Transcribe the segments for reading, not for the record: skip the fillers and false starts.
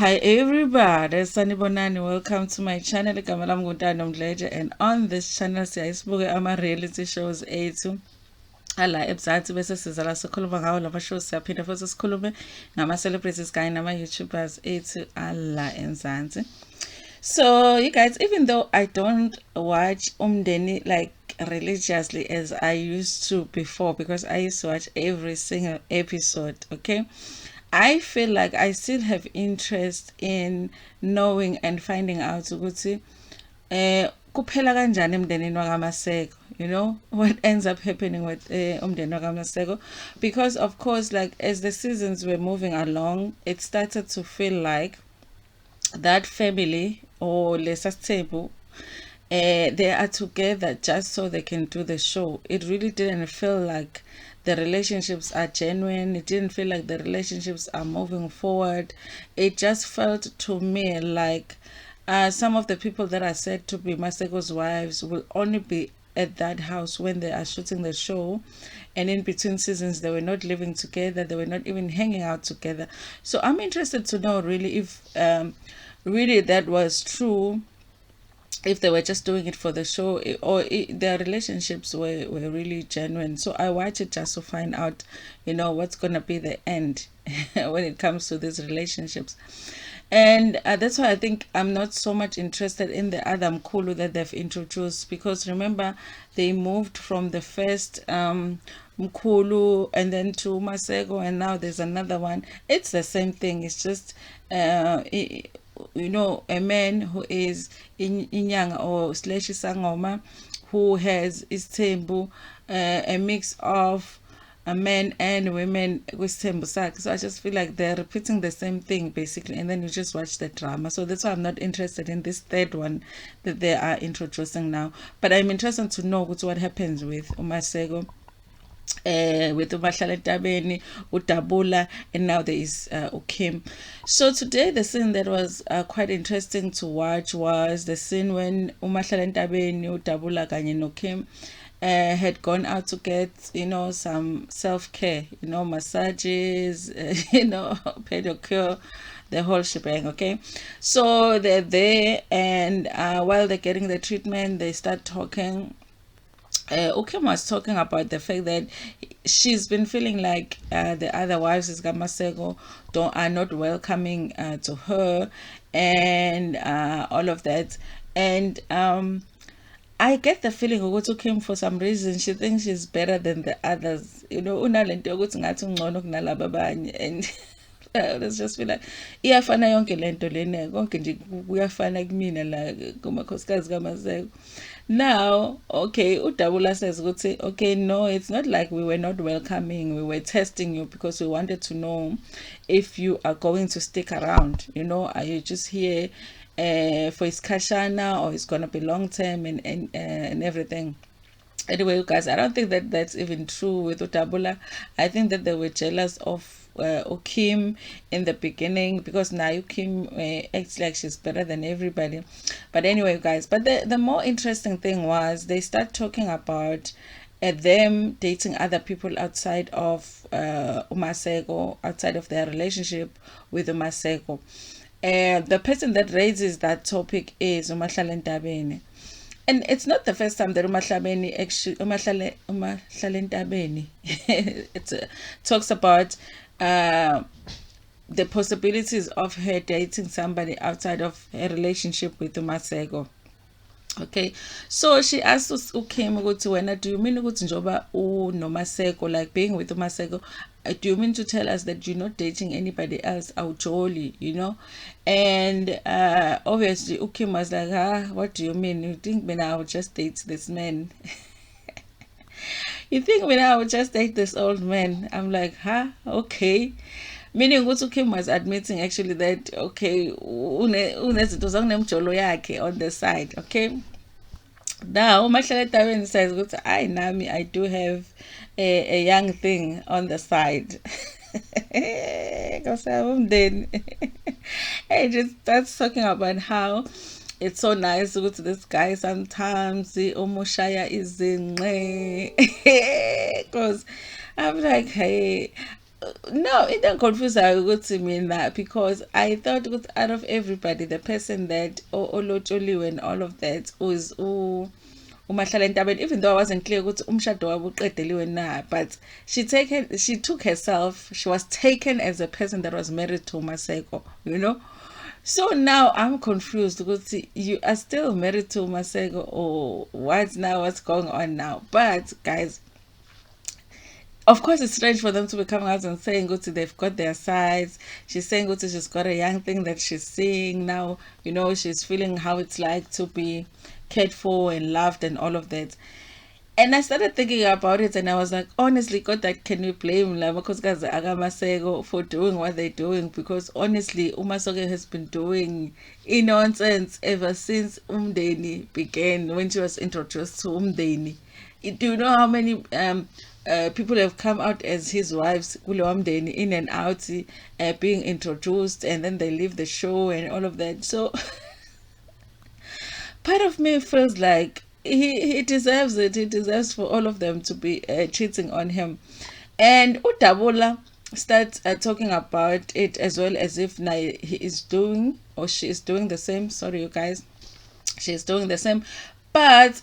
Hi everybody, sanibonani. Welcome to my channel. Igama lami nguNtando Mdletshe, and on this channel siyasibuke ama-reality shows ethu ala eMzansi bese siza la sikhuluma ngawo lama shows, siyaphinda futhi sikhulume ngama-celebrities kanye nama-YouTubers ethu ala eMzansi. So you guys, even though I don't watch Umdeni like religiously as I used to before, because I used to watch every single episode, okay, I feel like I still have interest in knowing and finding out ukuthi kuphela kanjani emndenini wakaMaseko, you know, what ends up happening with umndeni wakaMaseko, because of course, like as the seasons were moving along, it started to feel like that family or lesa table, they are together just so they can do the show. It really didn't feel like the relationships are genuine. It didn't feel like the relationships are moving forward. It just felt to me like some of the people that are said to be Maseko's wives will only be at that house when they are shooting the show, and in between seasons they were not living together, they were not even hanging out together. So I'm interested to know really if really that was true, if they were just doing it for the show, or their relationships were really genuine. So I watch it just to find out, you know, what's gonna be the end when it comes to these relationships. And that's why I think I'm not so much interested in the other Mkulu that they've introduced, because remember they moved from the first Mkulu and then to Maseko, and now there's another one. It's the same thing. It's just you know, a man who is in inyanga or slash sangoma, who has istembu, a mix of men and women with same sakhe. So I just feel like they're repeating the same thing basically, and then you just watch the drama. So that's why I'm not interested in this third one that they are introducing now. But I'm interested to know what happens with Umaseko, with uMahlal'Entabeni, uDabula, and now there is Ukim. So today the scene that was quite interesting to watch was the scene when uMahlal'Entabeni, uDabula kanye noKim had gone out to get, you know, some self-care, you know, massages, you know, pedicure, the whole shebang. Okay, so they're there, and while they're getting the treatment, they start talking. Ukim was talking about the fact that she's been feeling like the other wives is Maseko don't are not welcoming to her, and all of that. And I get the feeling ukuthi Ukim, for some reason, she thinks she's better than the others. You know, unalento yokuthi ngathi ungcono kunalaba abanye, and let's just feel like iyafana yonke lento lena, konke nje kuyafana kumina la kumakhosikazi kaMaseko. Now, okay, uDabula says, okay, no, it's not like we were not welcoming. We were testing you because we wanted to know if you are going to stick around. You know, are you just here for iskashana, or it's gonna be long term, and everything. Anyway, you guys, I don't think that that's even true with uDabula. I think that they were jealous of Ukim in the beginning, because now Ukim acts like she's better than everybody. But anyway, guys, but the more interesting thing was they start talking about them dating other people outside of Umaseko, outside of their relationship with Umaseko. The person that raises that topic is Umahlal'Entabeni. And it's not the first time that Umahlal'Entabeni it talks about the possibilities of her dating somebody outside of her relationship with Maseko. Okay, so she asked us Ukim ukuthi wena, do you mean ukuthi njoba unoMaseko, like being with uMaseko, do you mean to tell us that you're not dating anybody else awujoli, you know? And obviously Ukim was like, what do you mean? You think me now I would just date this man? You think me now I would just date this old man? I'm like, okay. Meaning ukuthi Kim was admitting actually that, okay, unezinto zakunemjolo yakhe on the side. Okay, now uMahlal'Entabeni says ukuthi nami I do have a young thing on the side. Then he just starts talking about how it's so nice to go to this guy sometimes umushaya izinqe, because I'm like, hey, no, it don't confuse ukuthi mina, because I thought ukuthi out of everybody, the person that olotsholiwe and all of that was umahlala entabeni, even though I wasn't clear ukuthi umshado wabo uqedeliwe na, but she took herself, she was taken as a person that was married to Maseko, you know. So now I'm confused because you are still married to Maseko, or what's going on now? But guys, of course it's strange for them to be coming out and saying they've got their sides. She's saying she's got a young thing that she's seeing now, you know, she's feeling how it's like to be cared for and loved and all of that. And I started thinking about it, and I was like, honestly, God, that can we blame Lamakoskazi Agamasego for doing what they're doing? Because honestly, Umasoge has been doing nonsense ever since Umdeni began, when she was introduced to Umdeni. Do you know how many people have come out as his wives, Kule Umdeni, in and out, being introduced, and then they leave the show and all of that? So part of me feels like he deserves it. He deserves for all of them to be cheating on him. And Udabola starts talking about it as well, as if now he is doing, or she is doing the same. Sorry, you guys. She's doing the same. But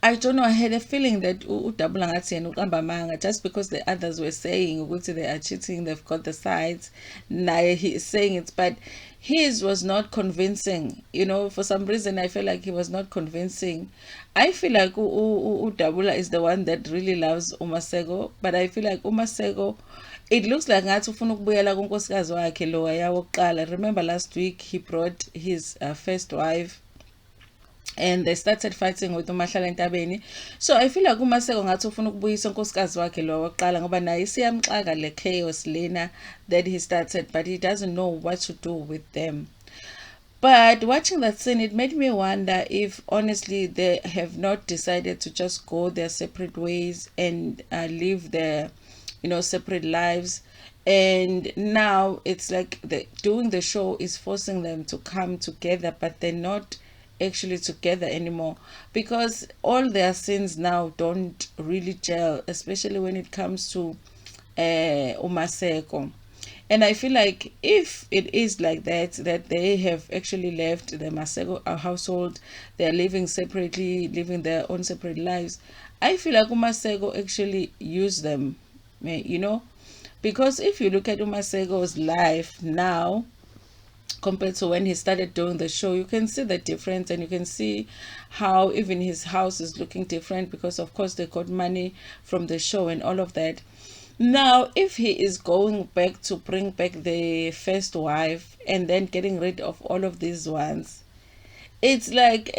I don't know, I had a feeling that uDabula ngathi yena uqamba amanga, just because the others were saying ukuthi they are cheating, they've got the sides. Now he is saying it, but his was not convincing. You know, for some reason I feel like he was not convincing. I feel like uDabula is the one that really loves Umasego, but I feel like Umasego, it looks like ngathi ufuna ukubuyela kunkosikazi wakhe lo wayawokuqala. Remember last week he brought his first wife, and they started fighting with uMahlala Entabeni. So I feel like uMaseko ngathi ufuna ukubuyisa unkosikazi wakhe lo wokuqala, ngoba naye isiyamxaka le chaos lena that he started, but he doesn't know what to do with them. But watching that scene, it made me wonder if honestly they have not decided to just go their separate ways and live their, you know, separate lives. And now it's like doing the show is forcing them to come together, but they're not actually together anymore, because all their sins now don't really gel, especially when it comes to Umaseko. And I feel like if it is like that they have actually left the Maseko household, they're living separately, living their own separate lives, I feel like Umaseko actually used them, you know, because if you look at Umaseko's life now compared to when he started doing the show, you can see the difference, and you can see how even his house is looking different, because of course they got money from the show and all of that. Now if he is going back to bring back the first wife and then getting rid of all of these ones, it's like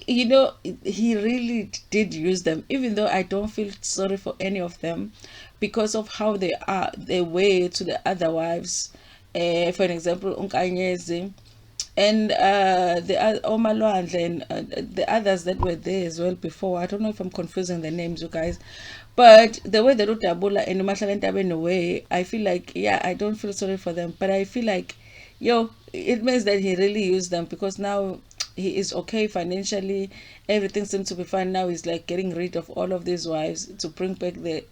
you know, he really did use them, even though I don't feel sorry for any of them because of how they were to the other wives. For an example, Unkanyezi and the Omalwandle and the others that were there as well before. I don't know if I'm confusing the names, you guys, but the way that Utabula and Umahlala Entabeni way, I feel like, yeah, I don't feel sorry for them, but I feel like, yo, it means that he really used them, because now he is okay financially, everything seems to be fine. Now he's like getting rid of all of these wives to bring back the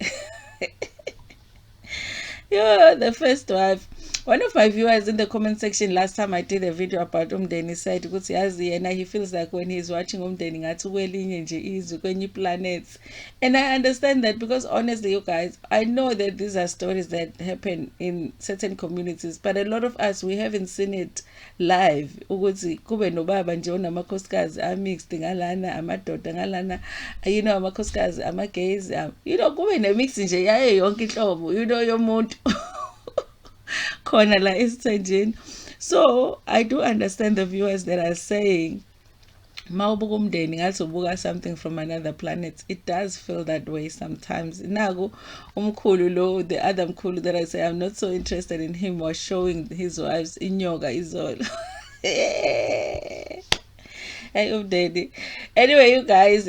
yeah, the first wife. One of my viewers in the comment section last time I did a video about Umdeni said ukuthi yazi yena he feels like when he's watching Umdeni ngathi kwelinye nje izwe kwenye planets. And I understand that, because honestly, you guys, I know that these are stories that happen in certain communities, but a lot of us, we haven't seen it live, ukuthi kube nobaba nje onamakhosikazi amixed ngalana, amadoda ngalana, you know, amakhosikazi ama-gays, you know, kube nemix nje yayo yonke inhlobo, you know, yomuntu khona la esithenjini. So I do understand the viewers that are saying mawubuka umndeni ngathi ubuka something from another planet. It does feel that way sometimes. Naku umkhulu lo, the other mkhulu that I say I'm not so interested in him, was showing his wives inyoka izolo. Hey, Umdeni. Anyway, you guys,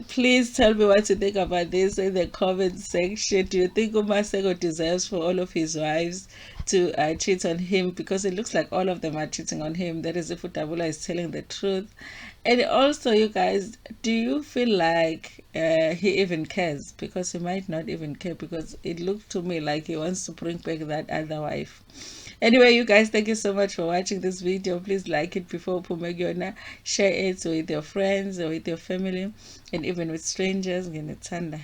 please tell me what you think about this in the comment section. Do you think Umaseko deserves for all of his wives to cheat on him, because it looks like all of them are cheating on him. That is if Utabula is telling the truth. And also, you guys, do you feel like he even cares? Because he might not even care, because it looked to me like he wants to bring back that other wife. Anyway, you guys, thank you so much for watching this video. Please like it before Pumegiona. Share it with your friends or with your family, and even with strangers. Ntando.